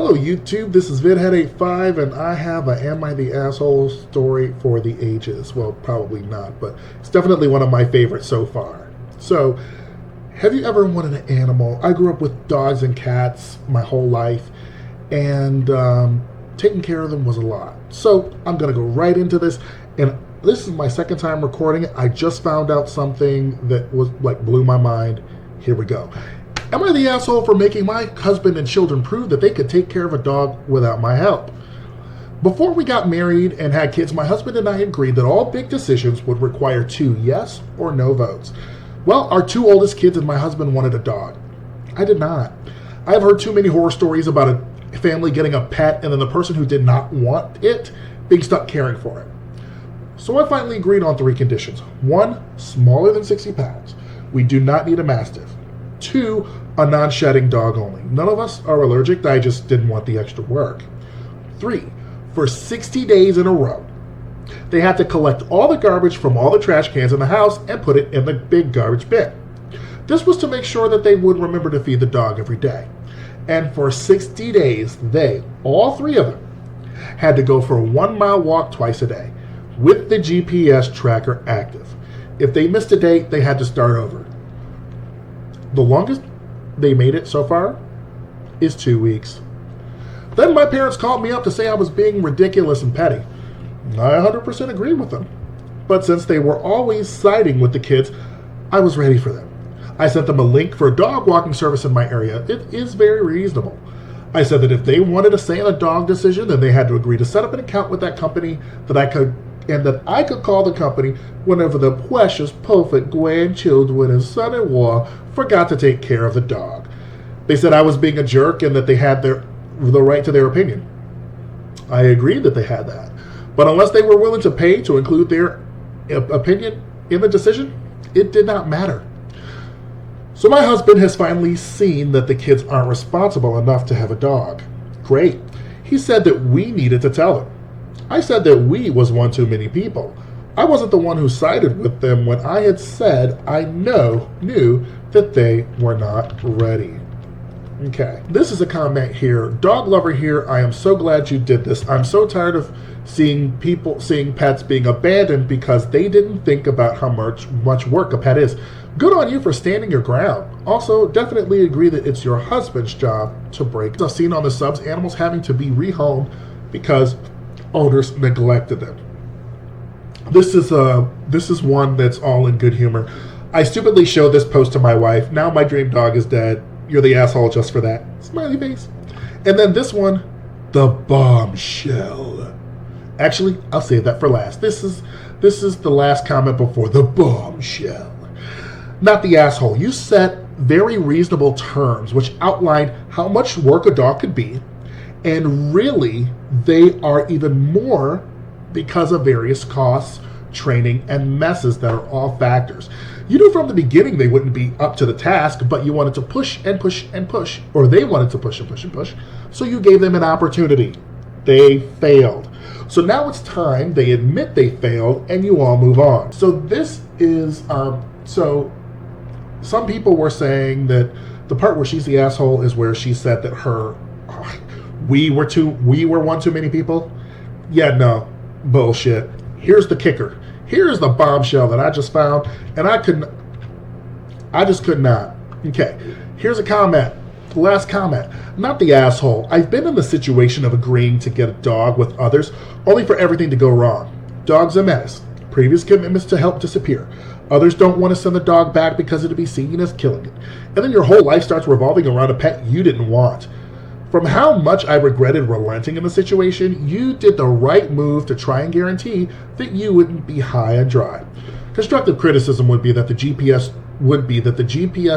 Hello YouTube, this is VidHead85 and I have a Am I the Asshole story for the ages. Well, probably not, but it's definitely one of my favorites so far. So, have you ever wanted an animal? I grew up with dogs and cats my whole life, and taking care of them was a lot. So, I'm going to go right into this, and this is my second time recording it. I just found out something that was blew my mind. Here we go. Am I the asshole for making my husband and children prove that they could take care of a dog without my help? Before we got married and had kids, my husband and I agreed that all big decisions would require 2 yes or no votes. Well, our 2 oldest kids and my husband wanted a dog. I did not. I've heard too many horror stories about a family getting a pet and then the person who did not want it being stuck caring for it. So I finally agreed on 3 conditions. 1, smaller than 60 pounds. We do not need a mastiff. 2, a non-shedding dog only. None of us are allergic, I just didn't want the extra work. 3, for 60 days in a row, they had to collect all the garbage from all the trash cans in the house and put it in the big garbage bin. This was to make sure that they would remember to feed the dog every day. And for 60 days, they, all 3 of them, had to go for a 1-mile walk twice a day with the GPS tracker active. If they missed a day, they had to start over. The longest they made it so far is 2 weeks. Then my parents called me up to say I was being ridiculous and petty. I 100% agree with them. But since they were always siding with the kids, I was ready for them. I sent them a link for a dog walking service in my area. It is very reasonable. I said that if they wanted a say in a dog decision, then they had to agree to set up an account with that company that I could call the company whenever the precious, perfect grandchildren and son-in-law forgot to take care of the dog. They said I was being a jerk and that they had the right to their opinion. I agreed that they had that. But unless they were willing to pay to include their opinion in the decision, it did not matter. So my husband has finally seen that the kids aren't responsible enough to have a dog. Great. He said that we needed to tell them. I said that we was one too many people. I wasn't the one who sided with them when I had said I knew that they were not ready. Okay, this is a comment here. Dog lover here, I am so glad you did this. I'm so tired of seeing pets being abandoned because they didn't think about how much work a pet is. Good on you for standing your ground. Also, definitely agree that it's your husband's job to break. I've seen on the subs animals having to be rehomed because owners neglected them. This is one that's all in good humor. I stupidly showed this post to my wife. Now my dream dog is dead. You're the asshole just for that. Smiley face. And then this one, the bombshell. Actually, I'll save that for last. This is the last comment before the bombshell. Not the asshole. You set very reasonable terms which outline how much work a dog could be, and really they are even more because of various costs, training, and messes that are all factors. You knew from the beginning they wouldn't be up to the task, but you wanted to push and push and push, or they wanted to push and push and push, so you gave them an opportunity. They failed. So now it's time they admit they failed and you all move on. So this is, so some people were saying that the part where she's the asshole is where she said that we were one too many people. Yeah, no, bullshit. Here's the kicker. Here's the bombshell that I just found, and I just could not. Okay, here's a comment. Last comment. Not the asshole. I've been in the situation of agreeing to get a dog with others, only for everything to go wrong. Dog's a menace. Previous commitments to help disappear. Others don't want to send the dog back because it'll be seen as killing it. And then your whole life starts revolving around a pet you didn't want. From how much I regretted relenting in the situation, you did the right move to try and guarantee that you wouldn't be high and dry. Constructive criticism would be that the GPS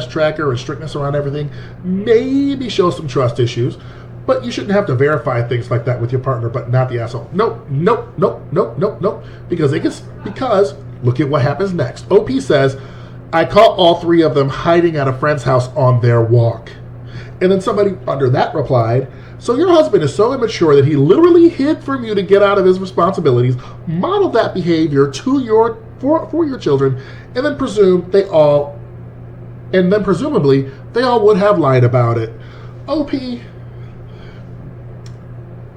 tracker and strictness around everything maybe shows some trust issues, but you shouldn't have to verify things like that with your partner, but not the asshole. Nope. Because look at what happens next. OP says, I caught all 3 of them hiding at a friend's house on their walk. And then somebody under that replied, so your husband is so immature that he literally hid from you to get out of his responsibilities, modeled that behavior for your children, and then presumably they all would have lied about it. OP,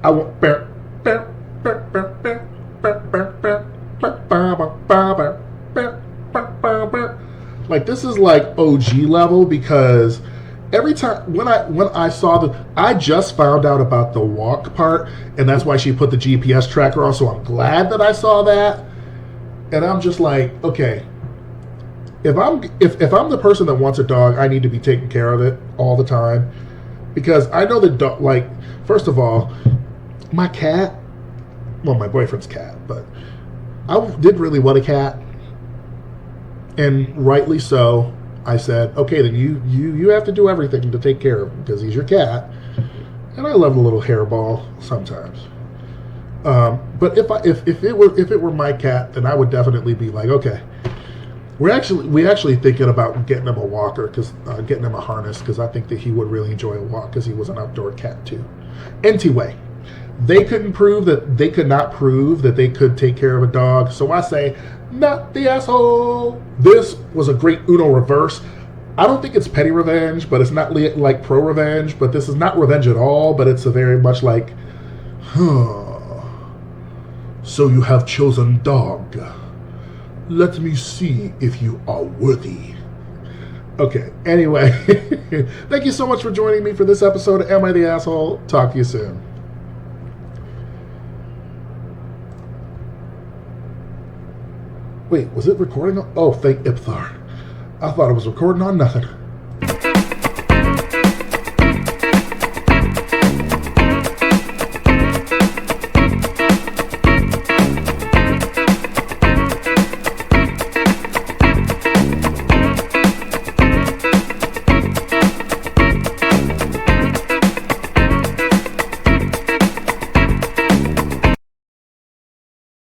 I want. Like this is like OG level because every time when I saw I just found out about the walk part, and that's why she put the GPS tracker on. So I'm glad that I saw that, and I'm just like, okay, if I'm the person that wants a dog, I need to be taking care of it all the time, because I know that dog. Like, first of all, my cat, well, my boyfriend's cat, but I did really want a cat, and rightly so. I said, okay, then you have to do everything to take care of him because he's your cat, and I love a little hairball sometimes. But if it were my cat, then I would definitely be like, okay, we actually thinking about getting him a walker, because getting him a harness, because I think that he would really enjoy a walk because he was an outdoor cat too. Anyway, they could not prove that they could take care of a dog, so I say, not the asshole. This was a great Uno reverse. I don't think it's petty revenge, but it's not like pro revenge. But this is not revenge at all. But it's a very much like, so you have chosen dog. Let me see if you are worthy. Okay. Anyway, thank you so much for joining me for this episode of Am I the Asshole? Talk to you soon. Wait, was it recording? Oh, thank Ipthar. I thought it was recording on nothing.